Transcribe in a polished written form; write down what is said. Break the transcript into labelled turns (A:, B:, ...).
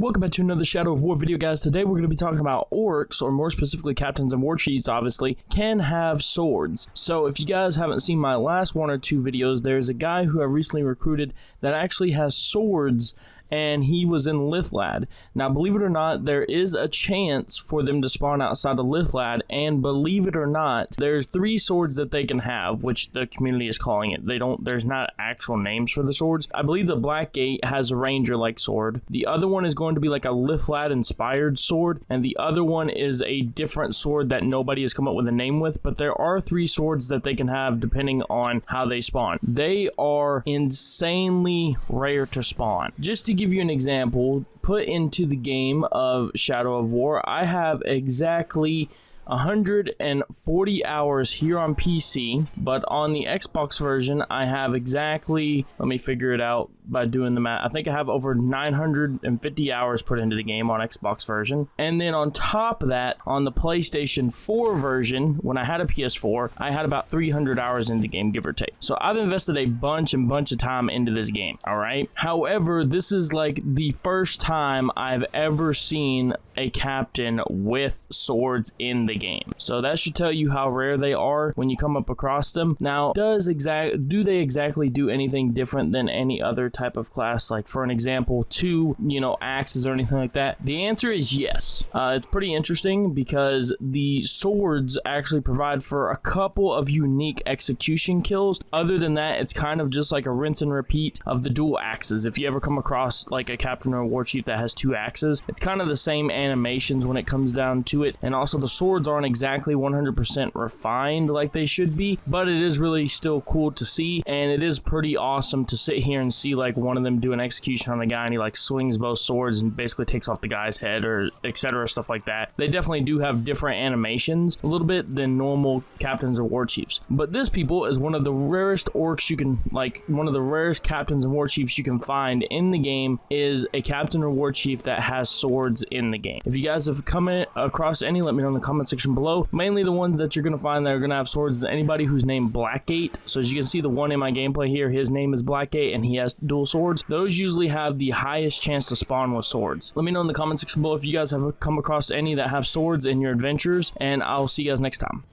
A: Welcome back to another Shadow of War video, guys. Today we're going to be talking about orcs, or more specifically captains and war chiefs, obviously, can have swords. So if you guys haven't seen my last one or two videos, there's a guy who I recently recruited that actually has swords, and he was in Lithlad. Now, believe it or not, there is a chance for them to spawn outside of Lithlad, and believe it or not, there's 3 swords that they can have, which the community is calling it. There's not actual names for the swords. I believe the Blackgate has a ranger-like sword. The other one is going to be like a Lithlad-inspired sword, and the other one is a different sword that nobody has come up with a name with, but there are 3 swords that they can have depending on how they spawn. They are insanely rare to spawn. Just to give you an example, put into the game of Shadow of War, I have exactly 140 hours here on PC, but on the Xbox version, I have exactly, let me figure it out by doing the math, I think I have over 950 hours put into the game on Xbox version. And then on top of that, on the PlayStation 4 version, when I had a PS4, I had about 300 hours in the game, give or take. So I've invested a bunch of time into this game, alright? However, this is like the first time I've ever seen a captain with swords in the game. So that should tell you how rare they are when you come up across them. Now, do they exactly do anything different than any other type of class? Like, for an example, 2, axes or anything like that? The answer is yes. It's pretty interesting because the swords actually provide for a couple of unique execution kills. Other than that, it's kind of just like a rinse and repeat of the dual axes. If you ever come across like a captain or a war chief that has 2 axes, it's kind of the same animations when it comes down to it. And also the swords aren't exactly 100% refined like they should be, but it is really still cool to see, and it is pretty awesome to sit here and see like one of them do an execution on the guy and he like swings both swords and basically takes off the guy's head, or etc., stuff like that. They definitely do have different animations a little bit than normal captains or war chiefs, but this people is one of the rarest orcs you can, like one of the rarest captains and war chiefs you can find in the game is a captain or war chief that has swords in the game. If you guys have come across any, let me know in the comment section below. Mainly the ones that you're going to find that are going to have swords is anybody who's named Blackgate. So as you can see, the one in my gameplay here, his name is Blackgate and he has dual swords. Those usually have the highest chance to spawn with swords. Let me know in the comment section below if you guys have come across any that have swords in your adventures, and I'll see you guys next time.